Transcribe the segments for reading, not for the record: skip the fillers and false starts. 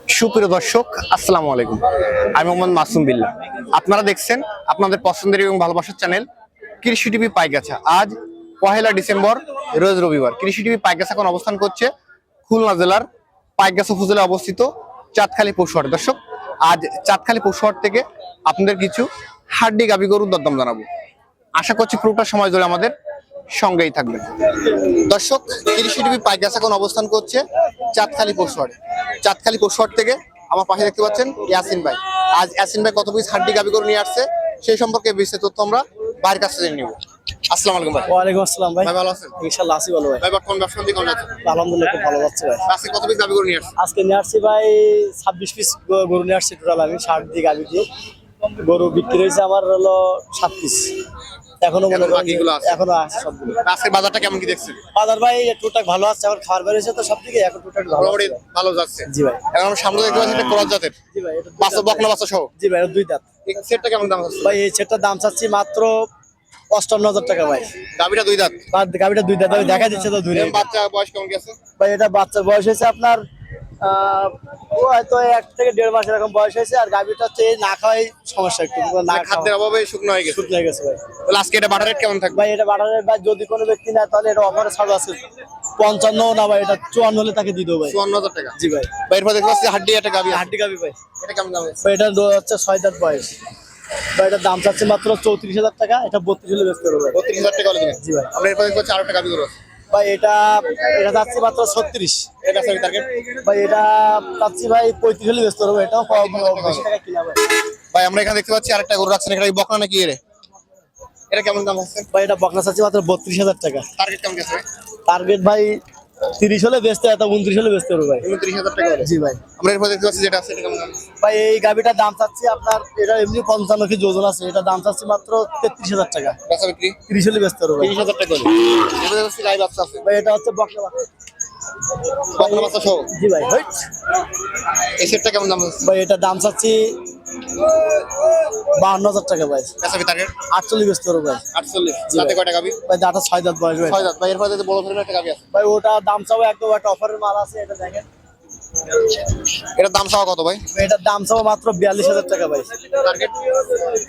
সুপ্রিয় দর্শক, আসসালামু আলাইকুম। আমি মোহাম্মদ মাসুম বিল্লাহ। আপনারা দেখছেন আপনাদের পছন্দের এবং ভালোবাসার চ্যানেল কৃষি টিভি পাইগাছা। আজ 1 ডিসেম্বর, রোজ রবিবার। কৃষি টিভি পাইগাছা এখন অবস্থান করছে খুলনা জেলার পাইগাছা উপজেলায় অবস্থিত চাঁদখালী পশুহাট। দর্শক, আজ চাঁদখালী পশুহাট থেকে আপনাদের কিছু হাড্ডি গাভী গরুর দরদাম জানাবো। আশা করছি পুরোটা সময় ধরে আমাদের সঙ্গেই থাকবেন। দর্শক, কৃষি টিভি পাইগাছা এখন অবস্থান করছে চাঁদখালী পশুহাটে। চাঁদখালী পশুহাট থেকে আমার পাশে দেখতে পাচ্ছেন ইয়াসিন ভাই। আজ ইয়াসিন ভাই কত পিস হাড্ডি গাভী গরু নিয়ে আসছে সেই সম্পর্কে বিস্তারিত তথ্য আমরা ভাইয়ের কাছ থেকে নিব। আসসালামু আলাইকুম ভাই। ওয়ালাইকুম আসসালাম ভাই। ভাই ভালো আছেন? ইনশাআল্লাহ আছি ভালো ভাই। ভাই বর্তমান ব্যবসা কেমন যাচ্ছে? আলহামদুলিল্লাহ খুব ভালো যাচ্ছে ভাই। আজকে কত পিস গাভী গরু নিয়ে আসছে? আজকে নিয়ে আসছি ভাই 26 পিস গরু নিয়ে আসছি টোটাল। আমি 60 দিয়ে গাভী দিয়ে গরু বিক্রি হয়েছে আমার হলো 7 পিস। এখনো মনে করেন বাকিগুলো আছে? এখনো আছে সবগুলো। আজকের বাজারটা কেমন কি দেখছেন? বাজার ভাই টুকটাক ভালো আছে, আমার খাবার বেরিয়েছে তো সব দিকে এখন টুকটাক ভালো মোটামুটি আছে। ভালো যাচ্ছে। জি ভাই। এখন আমরা সামনে দেখতে পাচ্ছি একটা ক্রস জাতের জি ভাই এটা বাচ্চা, বকনা বাচ্চা সহ। জি ভাই এটা দুই দাঁত। এই সেটটা কেমন দাম আছে? ভাই এই সেটটার দাম চাচ্ছি মাত্র 55,000 টাকা ভাই। গাভীটা দুই দাঁত। গাভীটা দুই দাঁত, আমি দেখা দিচ্ছে তো দুই দাঁত। বাচ্চা বয়স কেমন গেছে? ভাই এটা বাচ্চার বয়স হয়েছে আপনার ও হয়তো 1 থেকে 1.5 মাস এরকম বয়স হয়েছে। আর গাভীটা হচ্ছে এই না খাওয়াই সমস্যা, একটু না খাদ্যের অভাবে শুকনো হয়ে গেছে। শুকনো হয়ে গেছে ভাই। তাহলে আজকে এটা বাটার রেট কেমন থাকবে? ভাই এটা বাটারের ভাই যদি কোনো ব্যক্তি নেয় তাহলে এটা অফারে ছাড় আছে 55 না ভাই, এটা 54 হলে তাকে দিয়ে দেবো ভাই। 54,000 টাকা। জি ভাই। ভাই এরপর দেখতে পাচ্ছি হাড্ডি একটা গাভী আছে। হাড্ডি গাভী ভাই। এটা কেমন দাম আছে? ভাই এটা হচ্ছে 6 দাঁত বয়স। ভাই এটার দাম চাচ্ছে মাত্র 34,000 টাকা। এটা 32 হলে বেচতে পারবো ভাই। 32,000 টাকা হলে দিবেন? জি ভাই। আমরা এরপর দেখতে পাচ্ছি আরো একটা গাভী গরু আছে। ভাই এটা যাচ্ছে মাত্র 36। এটা আছে টার্গেট? ভাই এটা চাচ্ছি ভাই 35 হলে বেচতে পারবো। এটাও বেশি টাকা কিনা ভাই। ভাই আমরা এখানে দেখতে পাচ্ছি আরেকটা গরু রাখছেন, এটা কি বকনা নাকি এর? এটা কেমন দাম আছে? ভাই এটা বকনা চাচ্ছি মাত্র 32,000 টাকা। টার্গেট কেমন গেছে? টার্গেট ভাই 30 হলে বেচতে, এত 29 হলে বেচতে পারবো ভাই। 29,000 টাকা হলে। জি ভাই। আমরা এরপর দেখতে পাচ্ছি যেটা আছে এটা কেমন দাম? ভাই এই গাভিটার দাম চাচ্ছি আপনার, এটা এমনি 55 কেজি ওজন আছে, এটা দাম চাচ্ছি মাত্র 33,000 টাকা। বেচা বিক্রি 30 হলে বেচতে পারবো ভাই। 30,000 টাকা হলে। এরপর দেখতে পাচ্ছি গাই বাচ্চা আছে। ভাই এটা হচ্ছে বকনা বাচ্চা। বকনা বাচ্চা সহ। জি ভাই। এই সেটটা কেমন দাম আছে? ভাই এটা দাম চাচ্ছি 52,000 টাকা ভাই। বেচা বিক্রি টার্গেট 48 বেচতে পারবো ভাই। 48। জি তাতে ভাই। কয়টা গাভী? ভাই দাটা 6 দাঁত বয়স ভাই। 6 দাঁত। ভাই এরপর দেখতে বড় ফেরের একটা গাভী আছে। ভাই ওটা দাম চাবো একদম একটা অফারের মাল আছে, এটা দেখেন। এটার দাম চাওয়া কত ভাই? ভাই এটার দাম চাবো মাত্র 42,000 টাকা ভাই। টার্গেট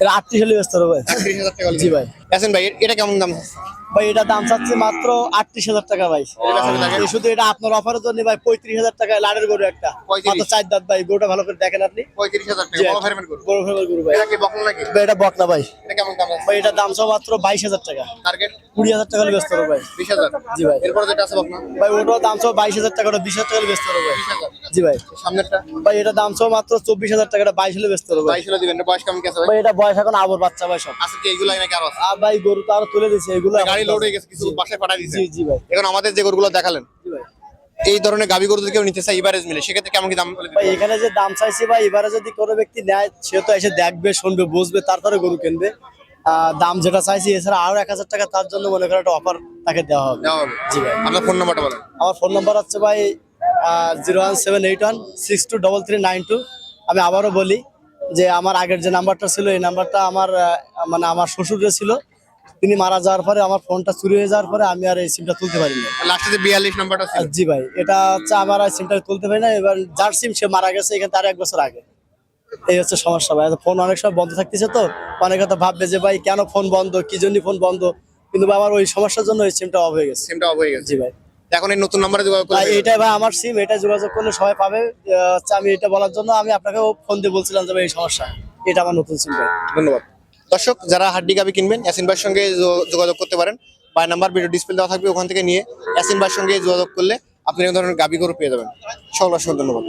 এটা 38 হলে বেচতে পারবো ভাই। 30,000 টাকা হলে। জি ভাই। আছেন ভাই এটা কেমন দাম আছে? ভাই এটা দাম চাচ্ছি মাত্র 38,000 টাকা ভাই। এই শুধু এটা আপনার অফারের জন্য ভাই 35,000 টাকা লাড়ের গরু একটা 35 মাত্র 4 দাঁত ভাই। গরুটা ভালো করে দেখেন আপনি। 35,000 টাকা জি। বড় ফেরের গরু। বড় ফেমার গরু ভাই। এটা কি বকনা নাকি? ভাই এটা বকনা ভাই। এটা কেমন দাম আছে? ভাই এটা দাম চাও মাত্র 22,000 টাকা। টার্গেট 20,000 টাকা হলে বেচতে পারবো ভাই। 20,000। জি ভাই। এরপর যেটা আছে বকনা ভাই ওটাও দাম চাও 22,000 টাকা, ওটা 20,000 টাকা হলে বেচতে পারবো ভাই। 20,000। জি ভাই। সামনেরটা ভাই এটা দাম চাও মাত্র 24,000 টাকা, এটা 22 হলে বেচতে পারবো ভাই। 22 হলে দিবেন। বয়স কেমন গেছে ভাই? ভাই এটা বয়স এখন আবর বাচ্চা ভাই সব। আছে কি এইগুলাই নাকি আরো আছে? আর ভাই গরু তো আরো তুলে দিছে এগুলো। গাড়ি লোড হয়ে গেছে, কিছু বাসায় পাঠাই দিয়েছে। জি জি ভাই। এখন আমাদের যে গরুগুলো দেখালেন জি ভাই। এই ধরনের গাভী গরু যদি কেউ নিতে চায় এভারেজ মিলে সেক্ষেত্রে কেমন কি দাম বলে ভাই দিবেন? এখানে যে দাম চাইছি ভাই, এবারে যদি কোনো ব্যক্তি নেয় সে তো এসে দেখবে, শুনবে, বুঝবে, তারপরে গরু কিনবে। দাম যেটা চাইছি এছাড়া আরো 1,000 টাকা তার জন্য মনে করেন একটা অফার তাকে দেওয়া হবে। দেওয়া হবে। জি ভাই। আপনার ফোন নাম্বারটা বলেন। আমার ফোন নাম্বার হচ্ছে ভাই 01781623392। আমি আবারও বলি যে আমার আগের যে নাম্বারটা ছিল এই নাম্বারটা আমার মানে আমার শ্বশুরের ছিল। তিনি মারা যাওয়ার পরে আমার ফোনটা চুরি হয়ে যাওয়ার পরে আমি আর এই সিমটা তুলতে পারি না। লাস্টে যে 42 নাম্বারটা ছিল। জি ভাই, এটা হচ্ছে আমার আর সিমটা তুলতে পারি না। এবার যার সিম সে মারা গেছে এখানে তার 1 বছর আগে। এই হচ্ছে সমস্যা ভাই। ফোন অনেক সময় বন্ধ থাকতেছে তো অনেকে তো ভাববে যে ভাই কেন ফোন বন্ধ, কি জন্য ফোন বন্ধ, কিন্তু ভাই আমার ওই সমস্যার জন্য এই সিমটা অফ হয়ে গেছে। সিমটা অফ হয়ে গেছে। জি ভাই। এখন এই নতুন নম্বরে যোগাযোগ ভাই করলে এটাই ভাই আমার সিম, এটা যোগাযোগ করলে সবাই পাবে। হচ্ছে আমি এটা বলার জন্য আমি আপনাকেও ফোন দিয়ে বলছিলাম যে ভাই এই সমস্যা, এটা আমার নতুন সিম ভাই। ধন্যবাদ। দর্শক, যারা হাড্ডি গাভী কিনবেন ইয়াসিন ভাইয়ের সঙ্গে যোগাযোগ করতে পারেন। ভাই নাম্বার ভিডিও ডিসপ্লে দেওয়া থাকবে, ওখান থেকে নিয়ে ইয়াসিন ভাইয়ের সঙ্গে যোগাযোগ করলে আপনি এই ধরনের গাভী গরু পেয়ে যাবেন। সকল অসংখ্য ধন্যবাদ।